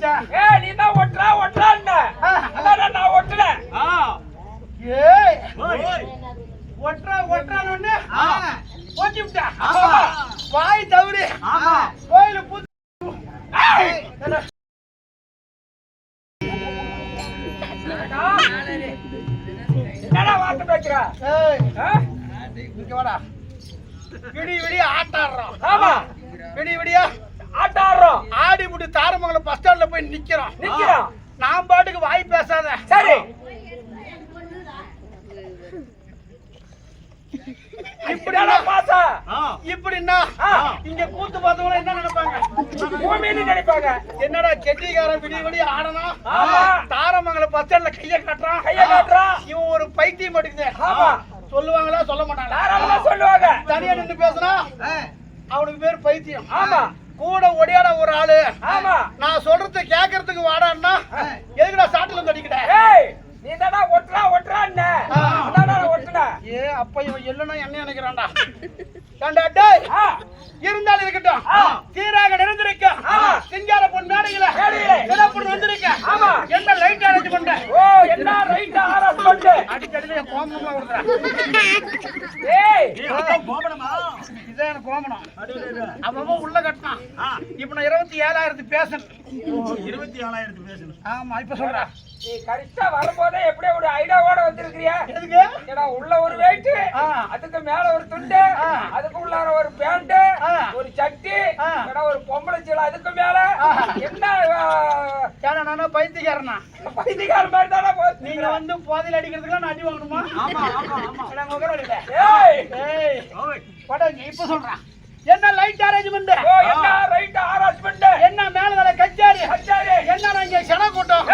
நினைச்சா நீ தான் ஒட்டுறான்னு அதான் நான் ஒட்டல. ஏய் ஒட்டுறான்னு ஓட்டி விட்டா வாய் தவறு கோயில பூ என்னடா வார்த்தை பேசுற? இங்க வாடா. விடிய ஆட்டாடுறோம். ஆமா விடியா ஆட்டாடுறோம். ஆடி முடி தாரமங்கலம் பஸ் ஸ்டாண்ட்ல போய் நிக்கிறோம். நான் பாட்டுக்கு வாய் பேசாத. சரி இப்படிடா பாசா. இப்படின்னா இங்க கூத்து பார்த்தவங்க என்ன நினைப்பாங்க? பூமின்னு நினைப்பாங்க. என்னடா கெட்டிக்காரன் விடிய ஆடணும். தாரமங்கலம் பஸ் ஸ்டாண்ட்ல கைய காட்டுறான். இவன் ஒரு பைத்தியம் அடிக்குது. சொல்லுவாங்களா சொல்ல மாட்டாங்களா? சொல்லுவாங்க. தனியா நின்று பேசுனா அவனுக்கு பேர் பைத்தியம். ஆமா. கூட ஒடியாட ஒரு ஆளு. ஆமா. நான் சொல்றத கேக்குறதுக்கு வாடான்னா எதுக்குடா சாட்டுல தடிக்கிட்ட? நீ தானா ஒட்டுறான்னு ஒட்டுனா. அப்ப இவன் இல்லைன்னா என்ன நினைக்கிறான்டா? டேய் இருந்தாலும் இருக்கட்டும். சீராக நிறைந்திருக்க சிங்கார பொன் மேடையில சிறப்பு வந்திருக்க. என்ன லைட் அரேஞ்ச் பண்ற? என்ன ரைட் அரேஞ்ச் பண்ற? அடிக்கடியில கோமணமா கொடுக்குறேன். இதான் எனக்கு கோமணம். அவன் உள்ள கட்டினான். இப்ப நான் 27,000 பேசணும். 27,000 பேசணும். ஆமா இப்ப சொல்ற. நீ கரெக்டா வரும்போதே எப்படியே ஒரு ஐடியாவோட வந்திருக்கிறியா? எதுக்கு? ஏன்னா உள்ள ஒரு வெயிட், அதுக்கு மேல ஒரு துண்டு, அதுக்கு உள்ளார ஒரு பேண்ட், ஒரு சட்டி, ஒரு பொம்பளை சீலை, அதுக்கு மேல என்ன நானா பைத்தியக்காரனா? பைத்தியக்காரன் மாதிரி தானே. நீங்க வந்து போதையில் அடிக்கிறதுக்குலாம் நான் அடி வாங்கணுமா? இப்ப சொல்றேன். என்ன லைட் அரேஞ்ச்மெண்ட்? என்ன ரைட் அரேஞ்ச்மெண்ட்? என்ன மேல கச்சாரி என்ன இங்க சன கூட்டம்?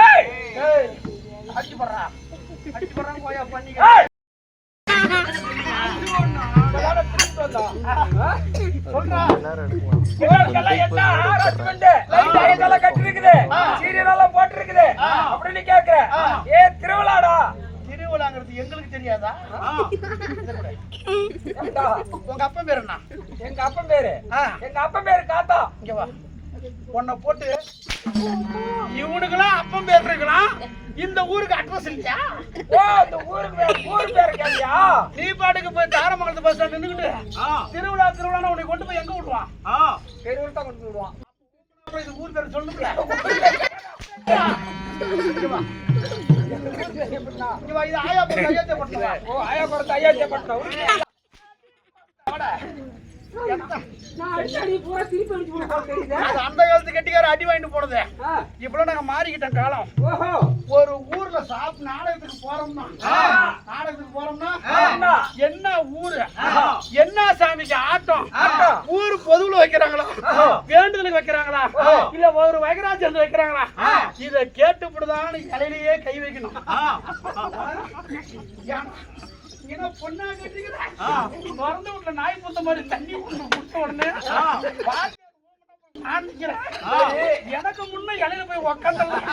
அடிச்சு போடுறான் கோயா பண்ணிக்க. சொல்றா என்ன அரேஞ்ச்மெண்ட்? லைட் எல்லாம் கட்டி இருக்குது, சீரியல் எல்லாம் போட்டு இருக்குது அப்படின்னு கேக்குற. திருவிழாடா? திருவிழாங்கிறது எங்களுக்கு தெரியாதா? உங்க அப்பா பேரு என்ன? எங்க அப்பன் பேரு காத்தா. இங்க வா. உன்னை போட்டு இவனுக்கெல்லாம் அப்பன் பேர் இருக்கலாம். இந்த ஊருக்கு அட்ரஸ் இல்லையா? இந்த ஊர் பேரு கேட்டியா? நீ பாட்டுக்கு போய் தாரமங்கலத்து பஸ் ஸ்டாண்ட் நின்னுக்கிட்டு திருவிழான்னு உன்னை கொண்டு போய் எங்க விடுவான்? தெருவில் தான் கொண்டு விடுவான். இது ஊர் பேர் சொல்லுங்க. இது ஆயாபுரத்து அயோத்தியப்பட்டினம். ஆயாபுரத்து அயோத்தியப்பட்டினம். அந்த காலத்து கட்டிக்கார அடி வாங்கிட்டு போனது. இப்பெல்லாம் நாங்க மாறிக்கிட்டோம் காலம். ஒரு ஊர்ல நாடகத்துக்கு போறோம்னா என்ன ஊரு என்ன சாமிக்கு ஆட்டம் ஊரு பொதுவுல வைக்கிறாங்களா, வேண்டுதலுக்கு வைக்கிறாங்களா, இல்ல ஒரு வைகராஜன் வைக்கிறாங்களா, இத கேட்டுப்படுதான் இலையிலேயே கை வைக்கணும். பொண்ணா கட்டிக்கிறேன் வீட்டுல நாய் பூத்த மாதிரி தண்ணி குடிச்ச உடனே எனக்கு முன்ன இலையில போய் உக்காந்துடலாம்.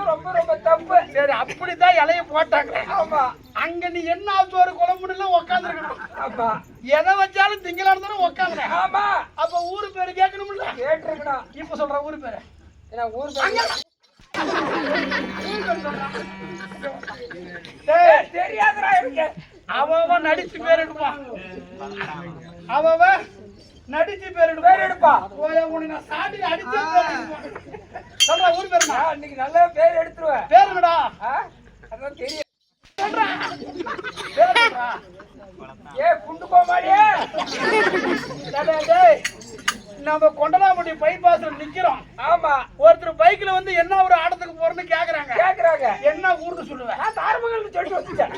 ரொம்ப ரொம்ப தப்பு. சரி அப்படித்தான் இலைய போட்டாங்க. ஆமா. அங்க நீ என்ன ஆச்சோரு குழம்புல உக்காந்து இருக்கணும். ஆமா. எதை வச்சாலும் திங்களான தானே உக்காந்து. ஆமா. அப்ப ஊரு பேரு கேட்கணும்ல? கேட்டிருக்கணும். இப்ப சொல்ற ஊரு பேரு ஊர் தெரியாதரா இருக்கு. அவன் நடிச்சு பேர் எடுப்பான். அவன் நடிச்சு பேர் எடுப்பா. உனக்கு நான் சாட்டில அடிச்சு சொல்ற ஊர் பேரு. இன்னைக்கு நல்ல பேர் எடுத்துருவேன். பேர் என்னடா? அதான் தெரியும். புண்டு கோமாளியே நம்ம கொண்டலாம்பட்டி பைபாஸ்ல நிக்கிறோம். ஆமா. ஒருத்தர் பைக்ல வந்து என்ன ஒரு ஆட்டத்துக்கு போறேன்னு கேக்குறாங்க. என்ன ஊர்னு சொல்லுவேன்? தாரமங்கலம் சொல்லி வச்சுட்டேன்.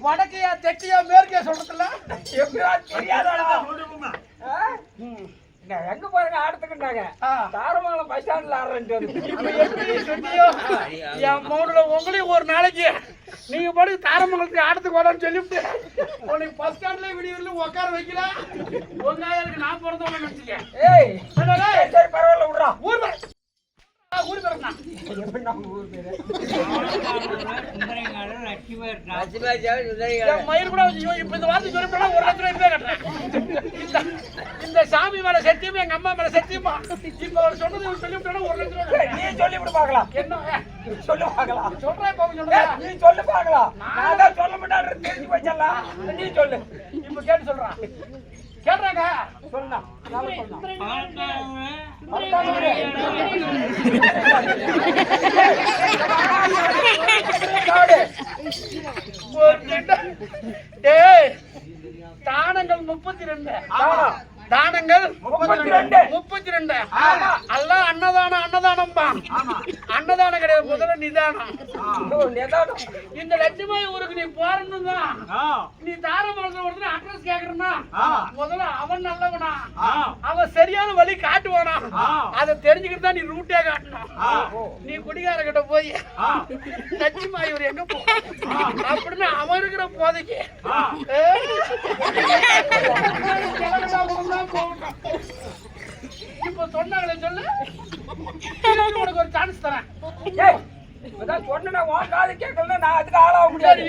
வடக்கையா தெற்கையா மேற்கையா சொல்றதுல எப்படியா தெரியாதா? எங்க பாருங்க ஆடத்துக்குண்டாங்க. தாரமங்கலம் பஸ் ஸ்டாண்ட்ல ஆடுறேன். என் மௌனில் உங்களையும் ஒரு நாளைக்கு நீங்க பாட்டு தாரமங்கலத்துக்கு ஆடத்துக்கு வரலான்னு சொல்லிவிட்டு உனக்கு பஸ் ஸ்டாண்ட்ல விடியல உட்கார வைக்கல ஒன்னாயிரம் நான் பிறந்தவங்க நினைச்சுக்க. ஏய் சரி பரவாயில்ல விடுறா. ஊர் பேர் ஊர் பேருண்ணா மயிர் கூட இப்ப இந்த வார்த்தை சொல்லிவிட்டா 1,00,000 ரூபாய் கட்டுறேன். இந்த சாமி மேல சத்தியமா எங்க அம்மா மேல சத்தியமா இப்ப அவர் சொன்னது சொல்லிவிட்டா 1,00,000 ரூபாய். நீ சொல்லி விடு பார்க்கலாம். என்ன சொல்லு பார்க்கலாம். சொல்றேன் இப்ப சொல்றேன். நீ சொல்லு பார்க்கலாம். நான் தான் சொல்ல மாட்டேன் தெரிஞ்சு வச்சலாம். நீ சொல்லு. இப்ப கேட்டு சொல்றான். கேட்றாங்க சொல்லலாம். தானங்கள் 32 தானங்கள் 32 எல்லாம் அன்னதானம் அன்னதானம்பா. அன்னதானம் கிடையாது, முதல்ல நிதானம். இந்த லட்சுமி ஊருக்கு நீ போறன்னு தான் நீ தாரமங்கலத்துல ஒருத்தர் அட்ரஸ் கேக்குறா முதல்ல அவன் நல்லவனா அவன் சரியான வழி காட்டுவானா அதை தெரிஞ்சுக்கிட்டு தான் நீ ரூட்டே காட்டணும். நீ குடிகார கிட்ட போய் லட்சுமி இவர் எங்க போ அப்படின்னு அவன் இருக்கிற போதைக்கு இப்ப சொன்னாங்களே சொல்லு, உனக்கு ஒரு சான்ஸ் தரேன்.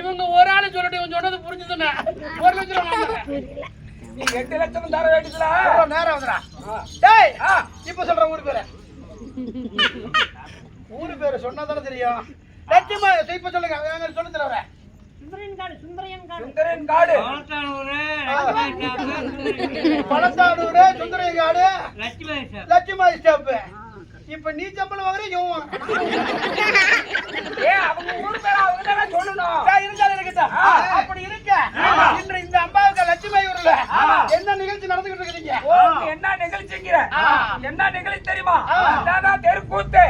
இவங்க ஒரு ஆளு சொல்லிட்டு இவன் சொன்னது புரிஞ்சுதுன்னா 1,00,000 நீ 8 லட்சம் தர வேண்டியதுல நேரம் வந்துடா. டேய் இப்ப சொல்ற ஊரு பேரு ஊரு பேரு சொன்னதானே தெரியும். லட்சுமா இப்ப சொல்லுங்க சொல்லு தர சுந்தரன் காடு பழத்தானூர் சுந்தரன் காடு லட்சுமா ஸ்டாப். இப்ப நீ சம்பளம் வாங்குற அவங்க ஊர் பேர அவங்க தானே சொல்லணும். இருந்தாலும் இருக்கா அப்படி இருக்க இன்று இந்த அம்பாவுக்கு லட்சுமி ஊர்ல என்ன நிகழ்ச்சி நடந்துகிட்டு இருக்கீங்க? என்ன நிகழ்ச்சிங்கிற என்ன நிகழ்ச்சி தெரியுமா? தெருக்கூத்து.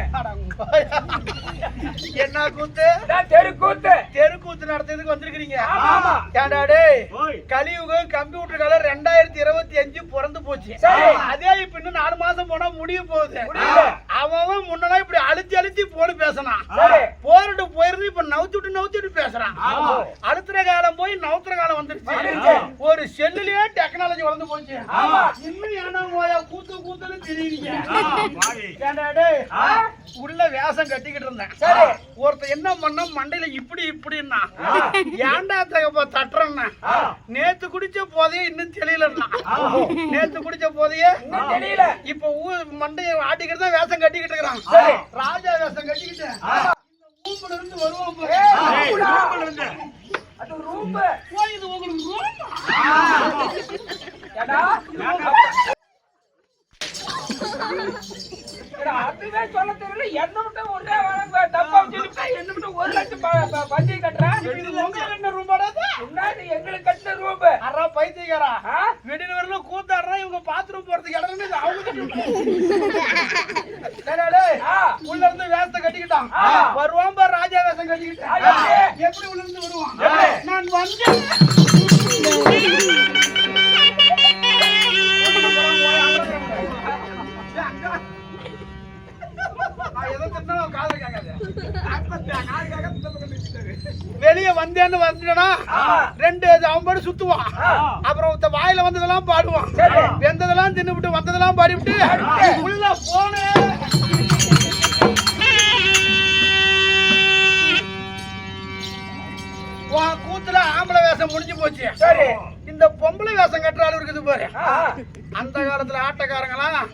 என்ன கூத்து? தெருக்கூத்து. தெருக்கூத்து நடத்துறதுக்கு வந்திருக்கீங்க. ஏண்டா டேய் கலியுகம் கம்ப்யூட்டர் காலம் 2025 பிறந்து போச்சு. அதே இப்ப இன்னும் 4 மாசம் போனா முடிய போகுது. அவன் முன்னெல்லாம் இப்படி அழுத்தி போடு பேசணும். போரிட்டு போயிருந்து இப்ப நவுத்துட்டு பேசுறான். அழுத்துற காலம் போய் நவுத்துற காலம் வந்துருச்சு. ஒரு செல்லுலயே டெக்னாலஜி வளர்ந்து போச்சு. இன்னும் ஏன்னா கூத்துன்னு தெரியுறீங்க. உள்ள வேஷம் கட்டிக்கிட்டு இருந்தேன். ஒருத்தர் என்ன பண்ண மண்டையில இப்படின்னா ஏண்டா தகப்ப தட்டுறேன்னா நேத்து குடிச்ச போதையே இன்னும் தெரியலன்னா நேத்து குடிச்ச போதையே தெரியல. இப்ப மண்டைய ஆட்டிக்கிட்டு தான் வேஷம் கட்டிக்கிட்டு இருக்கிறான். ராஜா வேஷம் கட்டிக்கிட்டு ரூம்ல இருந்து வருவான். அது ரூம் போய் இது உங்களுக்கு அதுவே சொல்ல தெரியல. என்ன மட்டும் ஒரே வழங்க தப்பா சொல்லிட்டா என்ன மட்டும் 1,00,000 பஞ்சை கட்டுறேன். எங்களுக்கு கட்டின ரூம் அரா பைத்தியக்காரா விடின வரல கூத்தாடுறா. இவங்க பாத்ரூம் போறதுக்கு இடம் அவங்க உள்ள இருந்து வேஷத்தை கட்டிக்கிட்டான். வருவான் பாரு ராஜா வேஷம் கட்டிக்கிட்டான். எப்படி உள்ள இருந்து வருவான்? நான் வந்து வெளியே வந்தேன்னு வந்துட்டா 2 அவன் பாடு சுத்துவான். அப்புறம் வாயில வந்ததெல்லாம் பாடுவான். வெந்ததெல்லாம் தின்னுபிட்டு வந்ததெல்லாம் பாடிவிட்டு உள்ள போன கூத்துல ஆம்பளை வேஷம் முடிஞ்சு போச்சு. இந்த பொம்பளை வேஷம் கட்டுறாரு இருக்குது பாரு. அந்த காலத்துல ஆட்டக்காரங்களாம்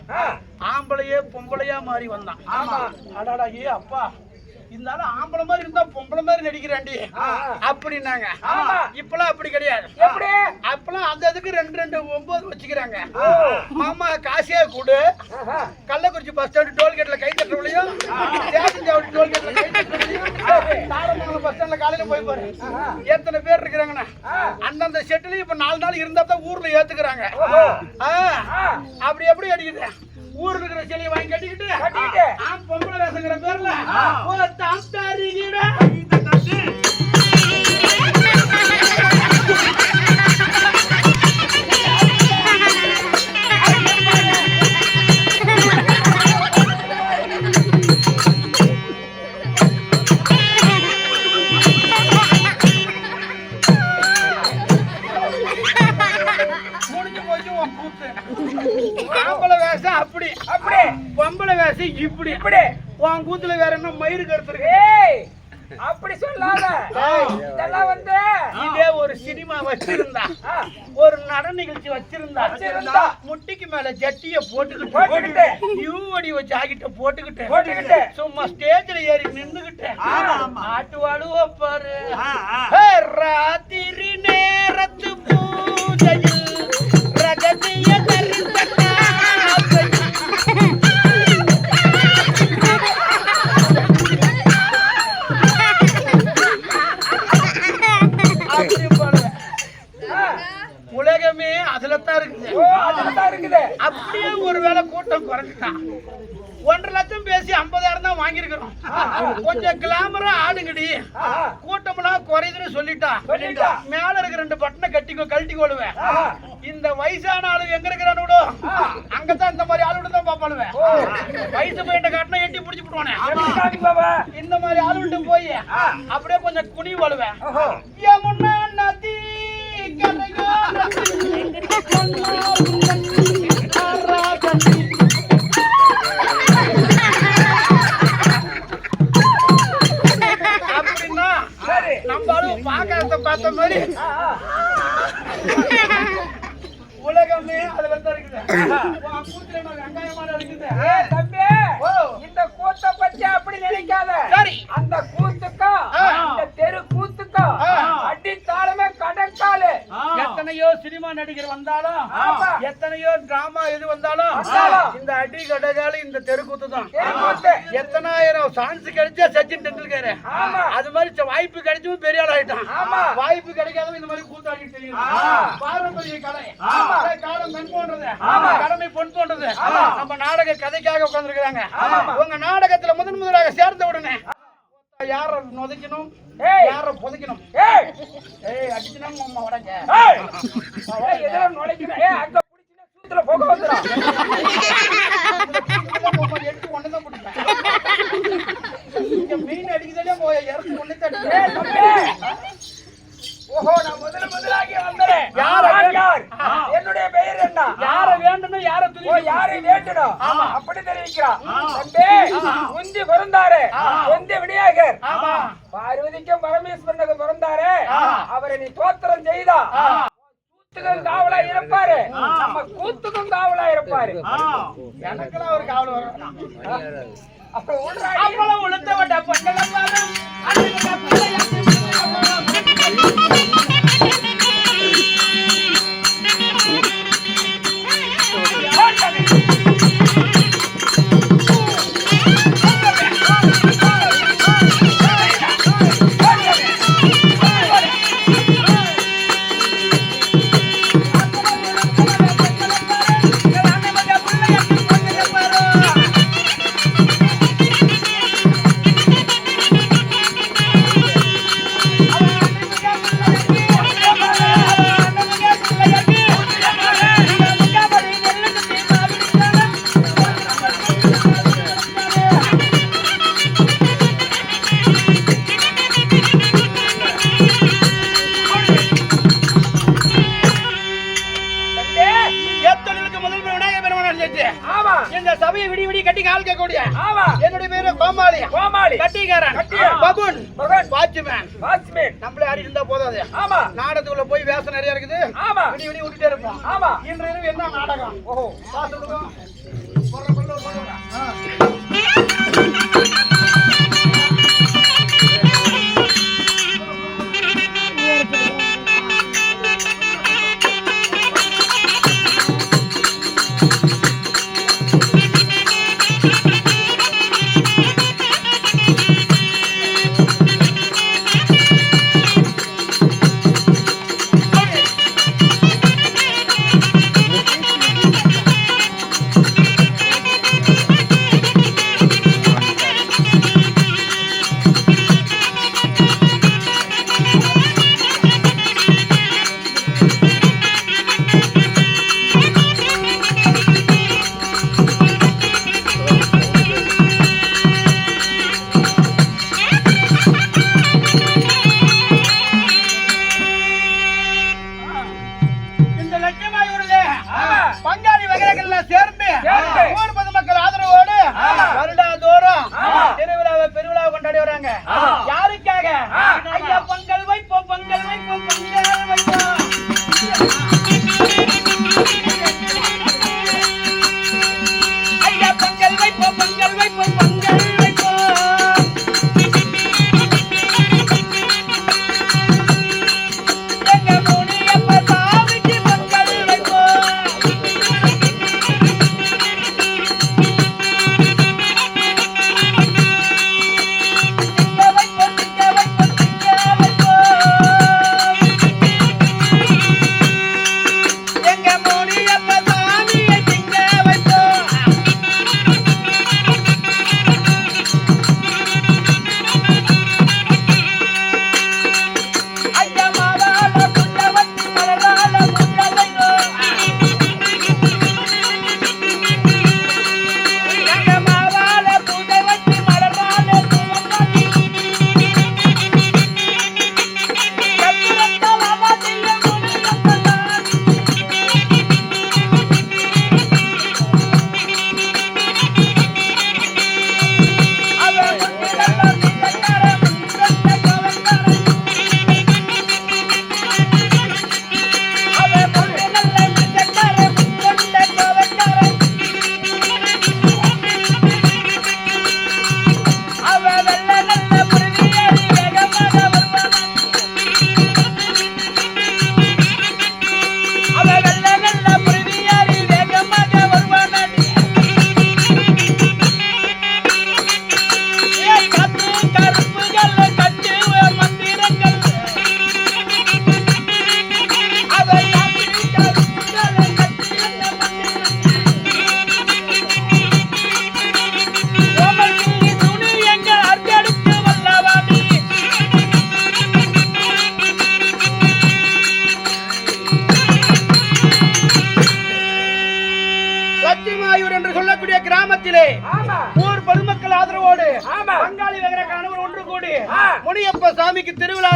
ஆம்பளையே பொம்பளையா மாறி வந்தான். அடாடா ஏ அப்பா இந்த ஆம்பளை மாதிரி இருந்தா பொம்பளை மாதிரி நடிக்கிறாண்டி அப்படின்னாங்க. இப்பெல்லாம் அப்படி கிடையாது. அப்பெல்லாம் அந்த இதுக்கு 2 9 வச்சுக்கிறாங்க. மாமா காசியா கூடு கள்ளக்குறிச்சி பஸ் ஸ்டாண்ட் டோல்கேட்ல கை தட்டுறவளையும் தேசஞ்சாவடி டோல்கேட்ல கை தட்டுறவளையும் தாரமங்கலம் பஸ் ஸ்டாண்ட்ல காலையில போய் பாரு எத்தனை பேர் இருக்கிறாங்கன்னா அந்தந்த செட்டுல இப்ப 4 நாள் இருந்தா தான் ஊர்ல ஏத்துக்கிறாங்க. அப்படி எப்படி அடிக்குது? ஊர்ல இருக்கிற செடியை வாங்கி கட்டிக்கிட்டு பொம்பளை வேஷங்கிற பேர்ல உன் கூத்து. ஆம்பளை வேஷம் அப்படி அப்படி பொம்பளை வேஷம் இப்படி இப்படி உன் கூத்துல வேற என்ன மயிறு கருத்துருக்கு? ஏய் அப்படி சொல்லாத. இதெல்லாம் வந்து இதே ஒரு சினிமா வச்சிருந்தா, ஆ, ஒரு நடன நிகழ்ச்சி வச்சிருந்தா, வச்சிருந்தா, முட்டிக்கு மேல ஜட்டிய போட்டுக்கிட்டு போட்டுக்கிட்டு, நியூ வடி ஜாக்கெட்ட போட்டுக்கிட்டு போட்டுக்கிட்டு, சும்மா ஸ்டேஜ்ல ஏறி நின்னுகிட்டு ஆட்டு வாடுவ பாரு. ஹே, ராத்திரி நேரத்து பூஜையில் ரகசிய தரிசனம் அப்படி பாடுவேன். உலகமே அதுலதான் இருக்குது. ஓ அதுதான் இருக்குது. அப்படியே ஒருவேளை கூட்டம் குறைஞ்சிட்டான், 1.5 லட்சம் பேசி 50,000 தான் வாங்கியிருக்கிறோம். கொஞ்சம் கிளாமரா ஆடுங்கடி, கூட்டம்லாம் குறையுதுன்னு சொல்லிட்டா மேல இருக்கிற 2 பட்டனை கழட்டி கொள்ளுவேன். இந்த வயசான ஆளு எங்க இருக்கிறானோ அங்கதான் இந்த மாதிரி ஆளுட தான் பாப்பாளுவேன். வயசு போயிட்ட காட்டினா எட்டி பிடிச்சு விடுவானே. இந்த மாதிரி ஆளுகிட்ட போய் அப்படியே கொஞ்சம் குனி வாழுவேன். யமுனா நதி அப்படின்னா நம்மளும் பாக்கிறத பார்த்த மாதிரி உலகமே அதுல தான் இருக்குது. வெங்காயமான இருக்குது. தம்பி இந்த கூத்த பத்தி அப்படி நினைக்காத. சரி, அந்த கூத்துக்கும் இந்த தெரு கூத்துக்கும் அடி தாளமே கடக்காலு. எத்தனையோ சினிமா நடிகர் வந்தாலும், ஆமா, எத்தனையோ டிராமா எது வந்தாலும் இந்த அடி கடகால இந்த தெருக்கூத்து தான். எத்தனாயிரம் சான்ஸ் கிடைச்சா சச்சின் டெண்டுல்கர், ஆமா, அது மாதிரி வாய்ப்பு கிடைச்சும் பெரிய ஆள் ஆயிட்டான். ஆமா, வாய்ப்பு கிடைக்காதவங்க இந்த மாதிரி கூத்தாடி தெரியும். பாரம்பரிய கலை, காலம் பெண் போன்றது, கடமை பொன் போன்றது. நம்ம நாடக கதைக்காக உட்கார்ந்து இருக்காங்க. உங்க நாடகத்துல முதலாக சேர்ந்த உடனே யார நொதைக்கணும், யார புதைக்கணும், அடிச்சுனா அம்மா வடங்க எதிர நுழைக்கிறேன். அங்க பிடிச்சினா சூத்துல போக வந்துடும். எடுத்து ஒண்ணுதான் பிடிப்பேன். மீன் அடிக்குதே போய் இறச்சி ஒண்ணு தட்டு. ஓஹோ, நான் முதலாகி வந்தேன். யார்? என்னுடைய பெயர் என்ன? யார வேண்டணும், யார ஓ, யாரை வேண்டணும் அப்படி தெரிவிக்கிறான். குந்தி பிறந்தாரு, குந்தி விநாயகர். பார்வதிக்கும் பரமேஸ்வரனுக்கு பிறந்தாரு. அவரை நீ தோத்திரம் செய்தா கூத்துக்கும் காவலா இருப்பாரு, நம்ம கூத்துக்கும் காவலா இருப்பாரு. எனக்குலாம் ஒரு காவல் வரும். அப்புறம் அவ்வளவு உளுத்தவட்ட பொங்கல் இந்த சபையை விடி விடி கட்டி கால் கேட்கக்கூடிய என்னுடைய பேரு கோமாளி. கட்டிக்காரன், பகுன், வாட்ச்மேன். நம்மளே ஆடி இருந்தா போதாது. நாடகத்துக்குள்ள போய் வேஷம் நிறைய இருக்குது. விடி விடி விட்டுட்டே இருப்போம். இன்றைய இரவு என்ன நாடகம்? ஓஹோ, பாத்துடுவோம். பங்காளி வகைகள்ல சேர்ந்து ஊர் பொதுமக்கள் ஆதரவோடு வருடாதோறும் திருவிழாவை பெருவிழாவை கொண்டாடி வராங்க. யாருக்காக? ஐயா பொங்கல் வைப்போம், பொங்கல் வைப்போம், பொங்கல் வைப்போம். ஐயா பொங்கல் வைப்போம், பொங்கல் வைப்போம், பொங்கல் வைப்போம். எங்க முனியப்ப சாமிக்கு பொங்கல் வைப்போம். திங்க வைப்போம், திங்க வைப்போம், திங்க வைப்போம். எங்க முனியப்ப சாமியை திங்க வைப்போம். ஐயா மாவால புள்ள வச்சு மலரால புள்ள வைப்போம். எங்க மாவால புள்ள வச்சு மலரால புள்ள வைப்போம். கத்திரத்த வாவாதில்ல முனியப்ப சாமி. அவன் முன்னிலெல்லாம் திட்டக்கார, முன்னிலத்த கவர்க்கார. அவன் முன்னிலெல்லாம் திட்டக்கார, முன்னிலத்த கவர்க்கார. அவன் வெள்ள நல்ல புரிவியடி வேகமாக வருவான். அவன் வெள்ள நல்ல புரிவியடி வேகமாக வருவான். கத்து கருப்புகள் கட்டு மந்திரங்கள். அதை கத்து கருப்புகள் கட்டு மந்திரங்கள். துணி எங்கள் அர்த்தெடுத்து வல்லவாடி. லட்சுமாயூர் என்று சொல்லக்கூடிய கிராமத்திலே ஆமா ஊர் பொதுமக்கள் ஆதரவோடு ஆமா. பங்காளி வகர கணவர் ஒன்று கூடி ஆ. முனியப்ப சாமிக்கு பெருவிழா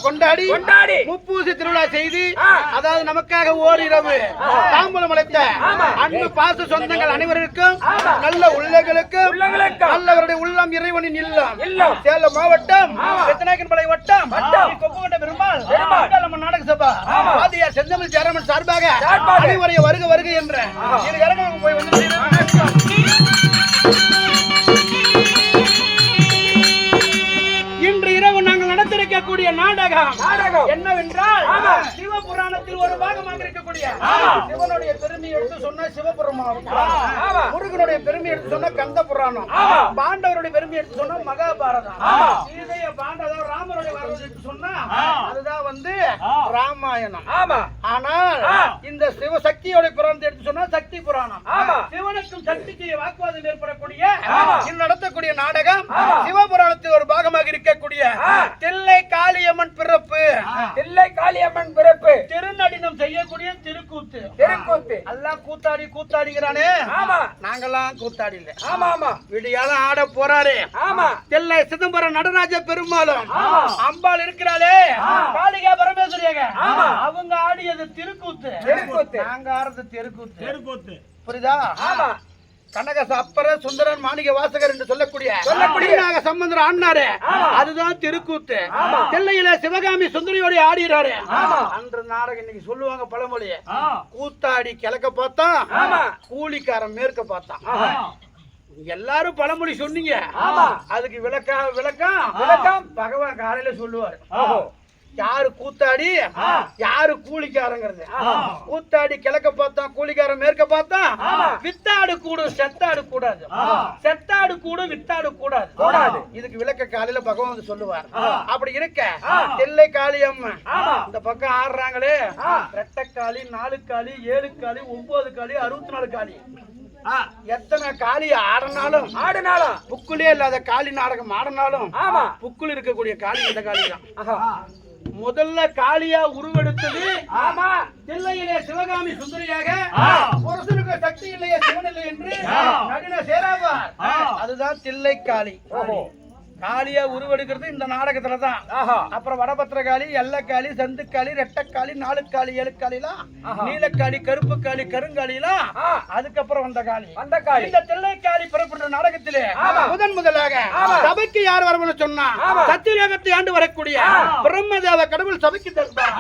கொண்டாடி கொண்டாடி முப்பூசி திருவிழா செய்து ஆ. அதாவது நமக்காக ஓரிரவு தாம்பூலம் அளித்த ஆமா. அன்பு பாச சொந்தங்கள் அனைவருக்கும் ஆமா. நல்ல உள்ளங்களுக்கும் உள்ளங்களுக்கும் நல்லவருடைய உள்ளம் இறைவனின் இல்லம் இல்லம். சேலம் மாவட்டம் ஆமா. ரத்னாகிரிபாளையம் வட்டம் வட்டம். கொப்புக்கோட்டை பெருமாள் பெருமாள். நம்ம நாடக சபா ஆமா. வாத்தியார் செந்தமிழ் ஜெயராமன் சார்பாக சார்பாக. அனைவரையும் வருக வருக என்ற இரு கரங்களுக்கு போய் வந்து இன்று இரவு நாங்கள் நடத்திருக்கக்கூடிய நாடகம் நாடகம் என்னவென்றால் ஆமா. சிவபுராணத்தில் ஒரு பாகமாக இருக்கக்கூடிய ஆமா. சிவனுடைய பெருமை எடுத்து சொன்ன சிவபுராணம், ஆமா. முருகனுடைய பெருமை எடுத்து சொன்ன கந்த புராணம், ஆமா. பாண்டவருடைய பெருமை எடுத்து சொன்ன மகாபாரதம், ஆமா. சீதைய பாண்டவர் ராமருடைய வரலாறு எடுத்து சொன்னா அதுதான் வந்து ராமாயணம். ஆமா ஆனால் ஆ. இந்த சிவசக்தியோட புராணத்தை எடுத்து சொன்னா சக்தி புராணம். ஆமா. சிவனுக்கும் சக்திக்கு வாக்குவாதம் ஏற்படக்கூடிய ஆமா. இன்று நடத்தக்கூடிய நாடகம் ஆமா. சிவபுராணத்தில் ஒரு பாகமாக இருக்கக்கூடிய ஆ. தில்லை காளியம்மன் பிறப்பு, தில்லை காளியம்மன் பிறப்பு திருநடினம் செய்யக்கூடிய திருக்கூத்து. தெருக்கூத்து எல்லாம் கூத்தாடி கூத்தாடிங்கிறானே, ஆமா நாங்கெல்லாம் கூத்தாடி இல்ல. ஆமா ஆமா விடியால ஆட போறாரு ஆமா தில்லை சிதம்பரம் நடராஜ பெருமாளும் ஆமா. அம்பாள் இருக்கிறாளே காளிகா பரமேஸ்வரியாக ஆமா. அவங்க ஆடியது திருக்கூத்து, தெருக்கூத்து. நாங்க ஆடுறது தெருக்கூத்து. தெருக்கூத்து. புரியுதா? ஆமா கனகச அப்பர சுந்தரன் மாணிக வாசகர் என்று சொல்லக்கூடிய சொல்லக்கூடிய சம்பந்தர் ஆடினாரு, ஆமா. அதுதான் திருக்கூத்து. ஆமா. தில்லையில சிவகாமி சுந்தரியோட ஆடிறாரு. ஆமா. அன்று நாடகம் இன்னைக்கு சொல்லுவாங்க பழமொழி, ஆ. கூத்தாடி கிழக்க பார்த்தா ஆமா. கூலிக்காரன் மேற்க பார்த்தான். ஆஹா. எல்லாரும் பழமொழி சொன்னீங்க, ஆமா. அதுக்கு விளக்கம் விளக்கம் பகவான் காலையில சொல்லுவார். ஓஹோ. யாரு கூத்தாடி ஆ. யாரு கூலிக்காரங்கிறது. ஆஹா. கூத்தாடி கிழக்க பார்த்தா கூலிக்காரன் மேற்க பார்த்தா ஆமா. வித்தாடு கூடும் செத்தாடு கூடாது, ஆஹா. செத்தாடு கூடும் வித்தாடு கூடாது. கூடாது. இதுக்கு விளக்க காலையில பகவான் வந்து சொல்லுவார். ஆஹா. அப்படி இருக்க ஆ. தில்லை காளியம்மன் ஆமா. இந்த பக்கம் ஆடுறாங்களே, ஆ. ரெட்டக்காளி 4 காளி 7 காளி 9 காளி 64 காளி, ஆ. எத்தனை காளி ஆடினாலும் ஆடுனாளா புக்குலே இல்லாத காளி நாடகம் ஆடினாலும் ஆமா. புக்குள் இருக்கக்கூடிய காளி இந்த காளி தான். ஆஹா. முதல்ல காளியா உருவெடுத்தது ஆமா. தில்லையிலே சிவகாமி சுந்தரியாக, ஆ. புருஷனுக்கு சக்தி இல்லையே சிவன் இல்லை என்று ஆ. நடின சேராவார். ஆ. அதுதான் தில்லை காளி. ஓஹோ. காளியா உருவெடுக்கிறது இந்த நாடகத்துல தான். அப்புறம் வடபத்திரகாளி, எல்லக்காளி, சந்துக்காளி, ரெட்டக்காளி, நாலுக்காளி, ஏழுக்காளிலாம், நீலக்காளி, கருப்பு காளி, கருங்காளிலாம் அதுக்கப்புறம் வந்த காளி. இந்த தில்லைக்காளி புறப்பட்ட நாடகத்திலே முதலாக சபைக்கு யார் வரணும்னு சொன்னா சத்தியலோகத்தை ஆண்டு வரக்கூடிய பிரம்மதேவ கடவுள் சபைக்கு தருவார்.